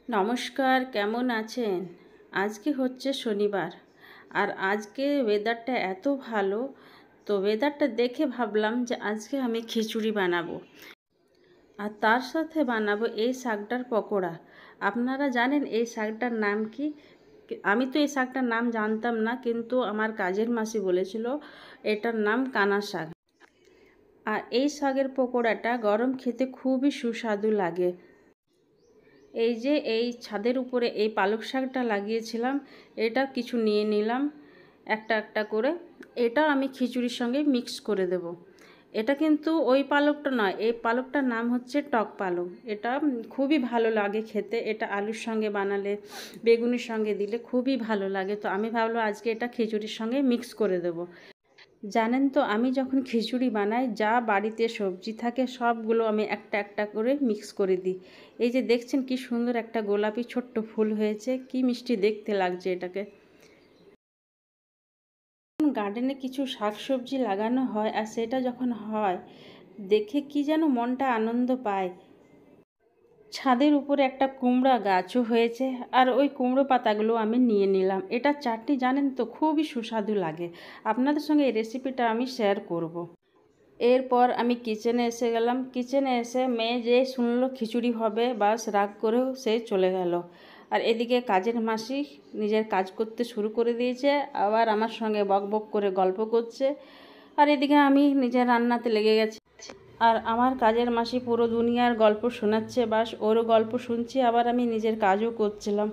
নমস্কার, কেমন আছেন? আজকে হচ্ছে শনিবার আর আজকে ওয়েদারটা এত ভালো। তো ওয়েদারটা দেখে ভাবলাম যে আজকে আমি খিচুড়ি বানাবো আর তার সাথে বানাবো এই শাকটার পকোড়া। আপনারা জানেন এই শাকটার নাম কি? আমি তো এই শাকটার নাম জানতাম না, কিন্তু আমার কাজের মাসি বলেছিল এটার নাম কানা শাক। আর এই শাকের পকোড়াটা গরম খেতে খুবই সুস্বাদু লাগে। এই যে এই ছাদের উপরে এই পালক শাকটা লাগিয়েছিলাম, এটা কিছু নিয়ে নিলাম একটা একটা করে। এটা আমি খিচুড়ির সঙ্গে মিক্স করে দেব। এটা কিন্তু ওই পালকটা নয়, এই পালকটার নাম হচ্ছে টক পালক। এটা খুবই ভালো লাগে খেতে। এটা আলুর সঙ্গে বানালে, বেগুনের সঙ্গে দিলে খুবই ভালো লাগে। তো আমি ভাবলাম আজকে এটা খিচুড়ির সঙ্গে মিক্স করে দেব। জানেন তো, আমি যখন খিচুড়ি বানাই যা বাড়িতে সবজি থাকে সবগুলো আমি একটা একটা করে মিক্স করে দিই। এই যে দেখছেন কি সুন্দর একটা গোলাপি ছোট্ট ফুল হয়েছে, কি মিষ্টি দেখতে লাগছে এটাকে। গার্ডেনে কিছু শাকসবজি লাগানো হয় আর সেটা যখন হয় দেখে কি যেন মনটা আনন্দ পায়। ছাদের উপরে একটা কুমড়া গাছও হয়েছে আর ওই কুমড়ো পাতাগুলো আমি নিয়ে নিলাম। এটা চাটনি জানেন তো খুবই সুস্বাদু লাগে। আপনাদের সঙ্গে এই রেসিপিটা আমি শেয়ার করব। এরপর আমি কিচেনে এসে গেলাম। কিচেনে এসে মেয়ে যে শুনলো খিচুড়ি হবে, বাস রাগ করেও সে চলে গেল। আর এদিকে কাজের মাসি নিজের কাজ করতে শুরু করে দিয়েছে, আবার আমার সঙ্গে বক বক করে গল্প করছে। আর এদিকে আমি নিজের রান্নাতে লেগে গেছি। আর আমার কাজের মাসি পুরো দুনিয়ার গল্প শোনাচ্ছে, বাস ওরও গল্প শুনছি, আবার আমি নিজের কাজও করছিলাম।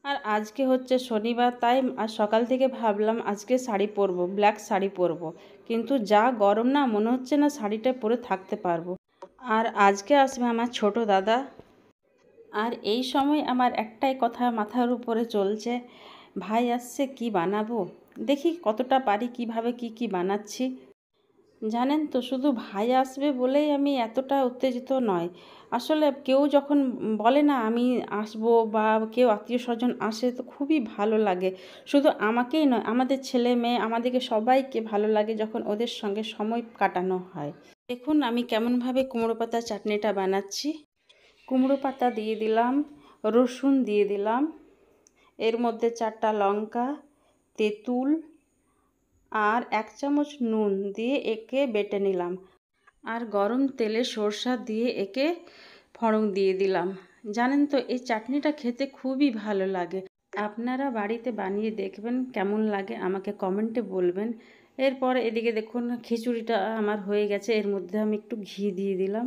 আর আজকে হচ্ছে শনিবার, তাই আজ সকাল থেকে ভাবলাম আজকে শাড়ি পরবো, ব্ল্যাক শাড়ি পরবো। কিন্তু যা গরম না, মনে হচ্ছে না শাড়িটা পরে থাকতে পারবো। আর আজকে আসবে আমার ছোট দাদা। আর এই সময় আমার একটাই কথা মাথার উপরে চলছে, ভাই আসছে কি বানাবো, দেখি কতটা পারি, কিভাবে কি বানাচ্ছি। জানেন তো, শুধু ভাই আসবে বলেই আমি এতটা উত্তেজিত নয়। আসলে কেউ যখন বলে না আমি আসবো, বা কেউ আত্মীয় স্বজন আসে, তো খুবই ভালো লাগে। শুধু আমাকেই নয়, আমাদের ছেলে মেয়ে আমাদেরকে সবাইকে ভালো লাগে যখন ওদের সঙ্গে সময় কাটানো হয়। দেখুন আমি কেমনভাবে কুমড়ো পাতা চাটনিটা বানাচ্ছি। কুমড়ো পাতা দিয়ে দিলাম, রসুন দিয়ে দিলাম, এর মধ্যে 4টা লঙ্কা, তেঁতুল আর 1 চামচ নুন দিয়ে একে বেটে নিলাম। আর গরম তেলে সরষা দিয়ে একে ফোড়ন দিয়ে দিলাম। জানেন তো এই চাটনিটা খেতে খুবই ভালো লাগে। আপনারা বাড়িতে বানিয়ে দেখবেন, কেমন লাগে আমাকে কমেন্টে বলবেন। এরপর এদিকে দেখুন খিচুড়িটা আমার হয়ে গেছে, এর মধ্যে আমি একটু ঘি দিয়ে দিলাম।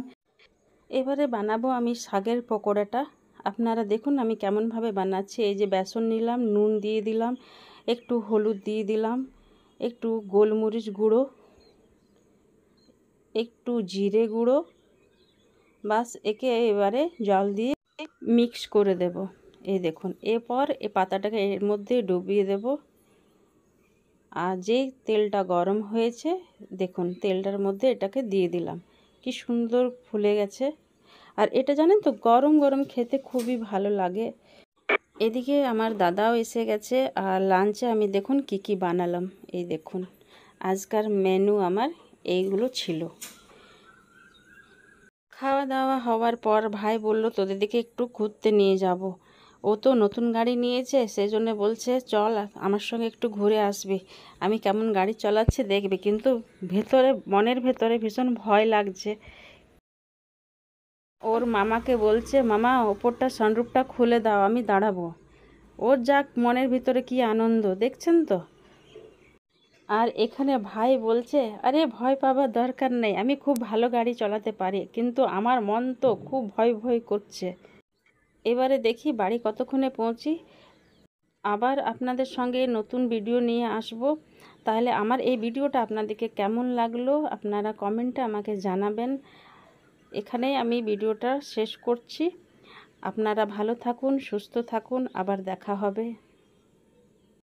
এবারে বানাবো আমি শাকের পকোড়াটা। আপনারা দেখুন আমি কেমনভাবে বানাচ্ছি। এই যে বেসন নিলাম, নুন দিয়ে দিলাম, একটু হলুদ দিয়ে দিলাম, একটু গোলমরিচ গুঁড়ো, একটু জিরে গুঁড়ো, বাস একে এবারে জল দিয়ে মিক্স করে দেব। এই দেখুন, এরপর এই পাতাটাকে এর মধ্যে ডুবিয়ে দেব। আর যেই তেলটা গরম হয়েছে, দেখুন তেলটার মধ্যে এটাকে দিয়ে দিলাম, কি সুন্দর ফুলে গেছে। আর এটা জানেন তো গরম গরম খেতে খুবই ভালো লাগে। এদিকে আমার দাদাও এসে গেছে। আর লাঞ্চে আমি দেখুন কি বানালাম। এই দেখুন আজকার মেনু আমার এইগুলো ছিল। খাওয়া দাওয়া হওয়ার পর ভাই বলল তোদের দিকে একটু ঘুরতে নিয়ে যাব। ও তো নতুন গাড়ি নিয়েছে, সেই জন্য বলছে চল আমার সঙ্গে একটু ঘুরে আসবি। আমি কেমন গাড়ি চালাচ্ছে দেখবি, কিন্তু মনের ভেতরে ভীষণ ভয় লাগছে। ওর মামাকে বলছে মামা ওপরটা সানরুফটা খুলে দাও, আমি দাঁড়াবো। ওর যাক মনের ভিতরে কি আনন্দ দেখছেন তো। আর এখানে ভাই বলছে আরে ভয় পাবার দরকার নেই, আমি খুব ভালো গাড়ি চালাতে পারি, কিন্তু আমার মন তো খুব ভয় ভয় করছে। এবারে দেখি বাড়ি কতক্ষণে পৌঁছি। আবার আপনাদের সঙ্গে নতুন ভিডিও নিয়ে আসব। তাহলে আমার এই ভিডিওটা আপনাদেরকে কেমন লাগলো আপনারা কমেন্টে আমাকে জানাবেন। এখানেই আমি ভিডিওটা শেষ করছি। আপনারা ভালো থাকুন, সুস্থ থাকুন, আবার দেখা হবে।